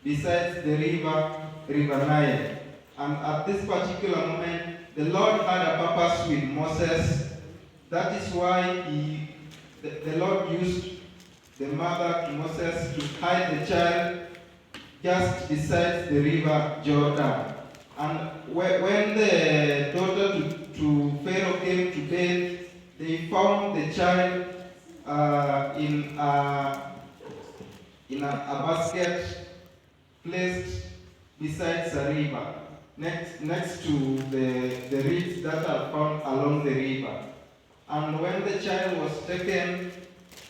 besides the river Nile. And at this particular moment, the Lord had a purpose with Moses. That is why the Lord used the mother to Moses to hide the child just beside the river Jordan. And when the daughter to Pharaoh came to bed, they found the child in a basket placed beside the river, next to the reeds that are found along the river. And when the child was taken,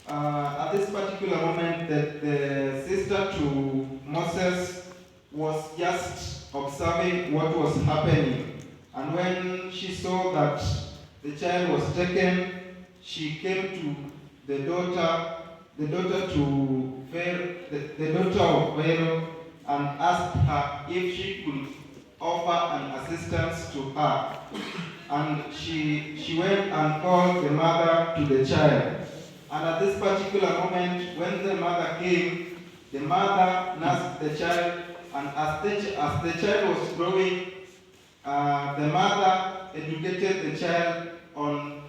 at this particular moment, the sister to Moses was just observing what was happening. And when she saw that the child was taken, she came to the daughter to Pharaoh, the daughter of Pharaoh, and asked her if she could offer an assistance to her. And she went and called the mother to the child. And at this particular moment, when the mother came, the mother nursed the child, and as the child was growing, the mother educated the child on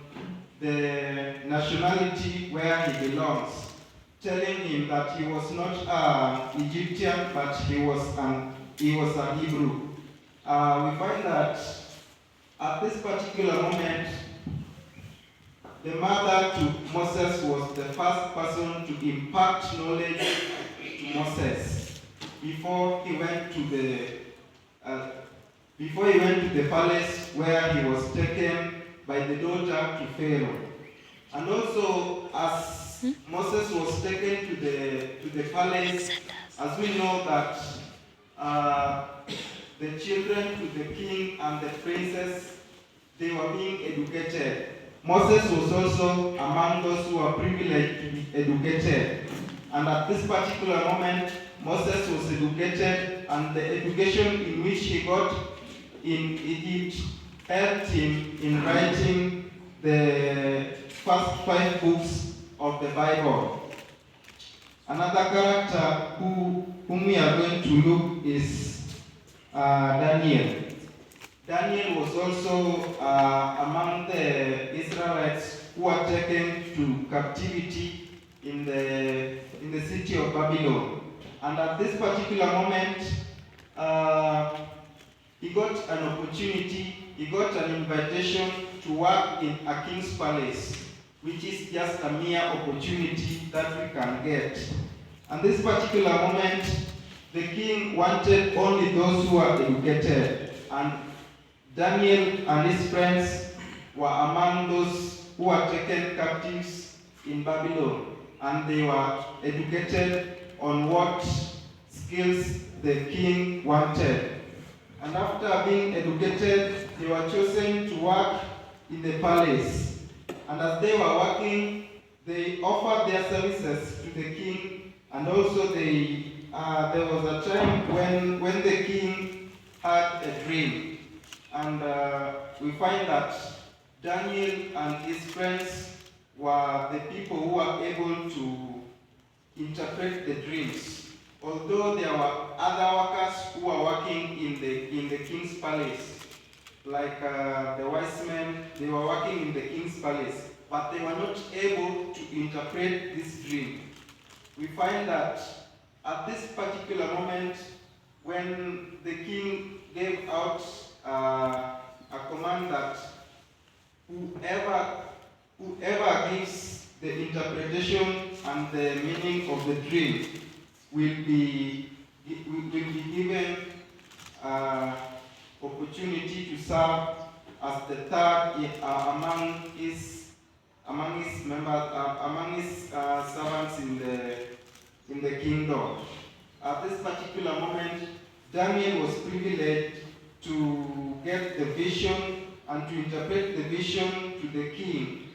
the nationality where he belongs, telling him that he was not an Egyptian, but he was a Hebrew. We find that at this particular moment, the mother to Moses was the first person to impart knowledge to Moses before he went to the palace where he was taken by the daughter to Pharaoh. And also, as Moses was taken to the palace, as we know that the children to the king and the princess, they were being educated. Moses was also among those who were privileged to be educated. And at this particular moment, Moses was educated, and the education in which he got in Egypt helped him in writing the first 5 books of the Bible. Another character whom we are going to look is Daniel. Daniel was also among the Israelites who were taken to captivity in the city of Babylon. And at this particular moment, he got an opportunity, he got an invitation to work in a king's palace, which is just a mere opportunity that we can get. And this particular moment, the king wanted only those who were educated, and Daniel and his friends were among those who were taken captives in Babylon, and they were educated on what skills the king wanted. And after being educated, they were chosen to work in the palace. And as they were working, they offered their services to the king, and also there was a time when the king had a dream. And we find that Daniel and his friends were the people who were able to interpret the dreams. Although there were other workers who were working in the king's palace, like the wise men, they were working in the king's palace, but they were not able to interpret this dream. We find that at this particular moment, when the king gave out a command that whoever gives the interpretation and the meaning of the dream will be given opportunity to serve as the third among his members, among his servants in the kingdom. At this particular moment, Daniel was privileged to get the vision and to interpret the vision to the king.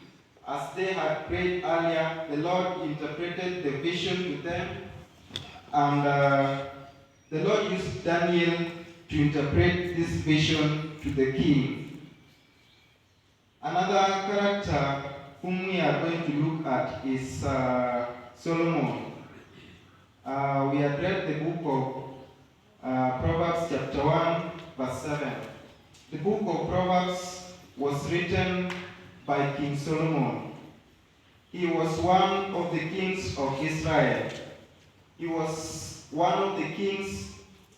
As they had prayed earlier, the Lord interpreted the vision to them, and the Lord used Daniel to interpret this vision to the king. Another character whom we are going to look at is Solomon. We had read the book Proverbs chapter 1, verse 7. The book of Proverbs was written by King Solomon. He was one of the kings of Israel. He was one of the kings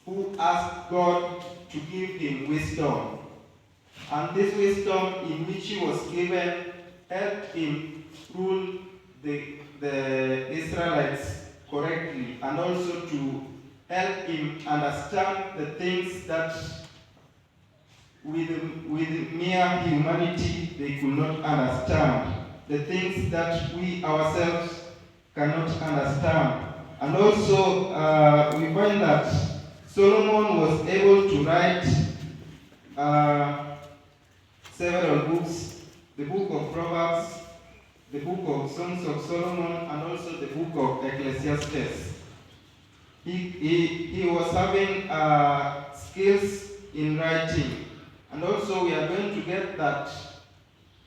who asked God to give him wisdom. And this wisdom in which he was given helped him rule the Israelites correctly, and also to help him understand the things that with mere humanity they could not understand, the things that we ourselves cannot understand. And also we find that Solomon was able to write several books, the book of Proverbs, the book of Songs of Solomon, and also the book of Ecclesiastes. He was having skills in writing. And also we are going to get that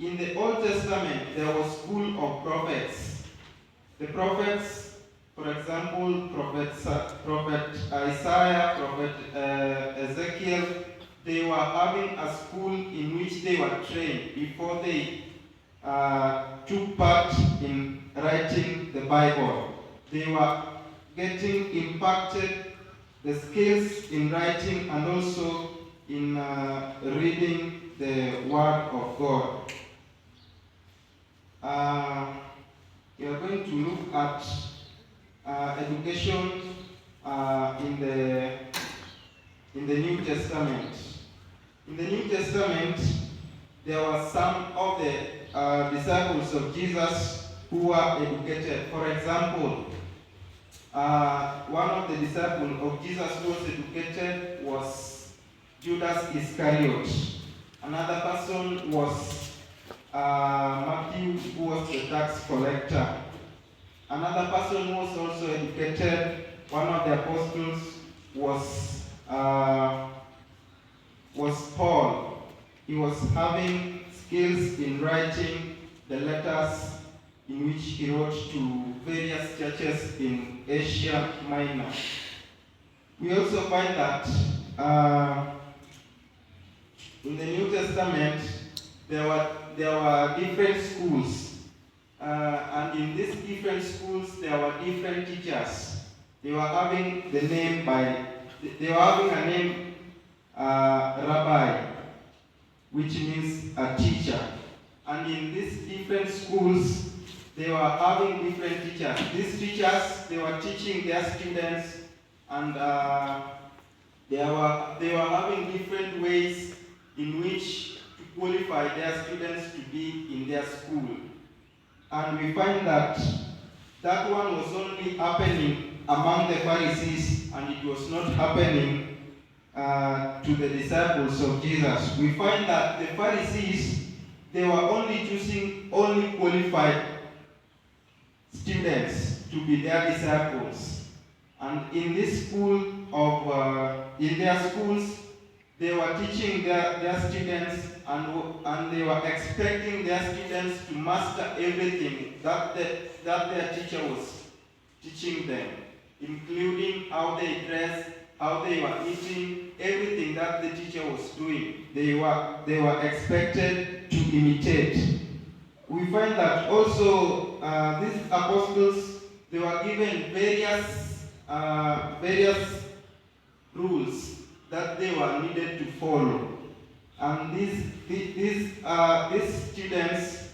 in the Old Testament there was school of prophets. The prophets, for example, Prophet Isaiah, Prophet Ezekiel, they were having a school in which they were trained before they took part in writing the Bible. They were getting impacted the skills in writing and also in reading the Word of God. We are going to look at education in the New Testament. In the New Testament, there were some of the disciples of Jesus who were educated. For example, one of the disciples of Jesus who was educated was Judas Iscariot. Another person was Matthew, who was the tax collector. Another person who was also educated, one of the apostles, was Paul. He was having skills in writing the letters in which he wrote to various churches in Asia Minor. We also find that in the New Testament there were different schools, and in these different schools there were different teachers. They were having a name, rabbi, which means a teacher. And in these different schools, they were having different teachers. These teachers, they were teaching their students, and they were having different ways in which to qualify their students to be in their school. And we find that that one was only happening among the Pharisees, and it was not happening to the disciples of Jesus. We find that the Pharisees, they were only choosing only qualified students to be their disciples. And in this school in their schools, they were teaching their students, and they were expecting their students to master everything that their teacher was teaching them, including how they dress, how they were eating, everything that the teacher was doing. They were expected to imitate. We find that also these apostles, they were given various rules that they were needed to follow. And these students,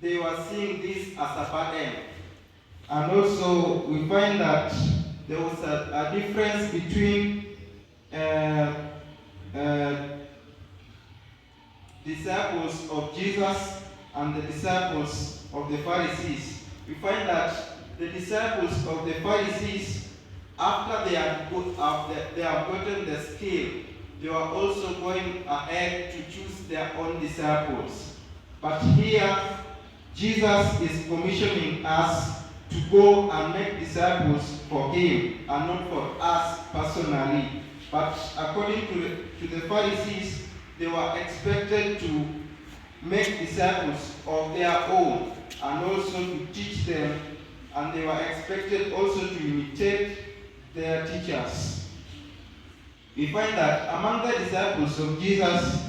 they were seeing this as a burden. And also we find that there was a difference between disciples of Jesus and the disciples of the Pharisees. We find that the disciples of the Pharisees, after they have gotten the skill, they were also going ahead to choose their own disciples. But here, Jesus is commissioning us to go and make disciples for him and not for us personally. But according to the Pharisees, they were expected to make disciples of their own and also to teach them, and they were expected also to imitate their teachers. we find that among the disciples of Jesus,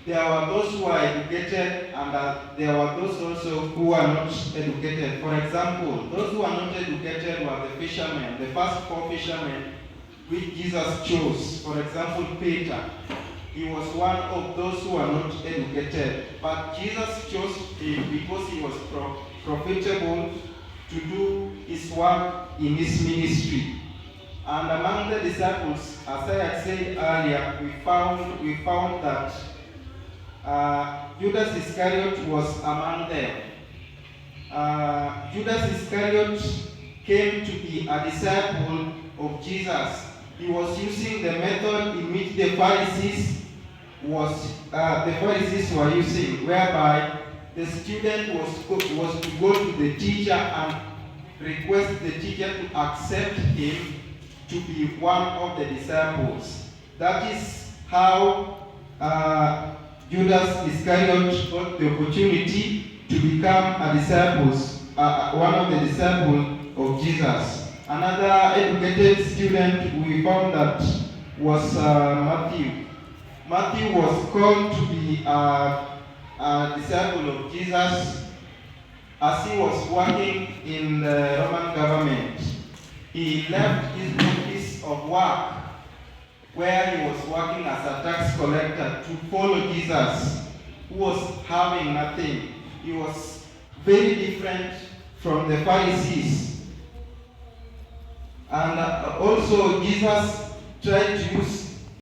there were those who are educated and there were those also who are not educated. For example, those who are not educated were the fishermen, the first 4 fishermen which Jesus chose. For example, Peter. He was one of those who are not educated. But Jesus chose him because he was profitable to do his work in his ministry. And among the disciples, as I had said earlier, we found that Judas Iscariot was among them. Judas Iscariot came to be a disciple of Jesus. He was using the method in which the Pharisees were using, whereby the student was to go to the teacher and request the teacher to accept him to be one of the disciples. That is how Judas Iscariot got the opportunity to become one of the disciples of Jesus. Another educated student we found that was Matthew. Matthew was called to be a disciple of Jesus as he was working in the Roman government. He left his office of work where he was working as a tax collector to follow Jesus, who was having nothing. He was very different from the Pharisees. And also Jesus tried to use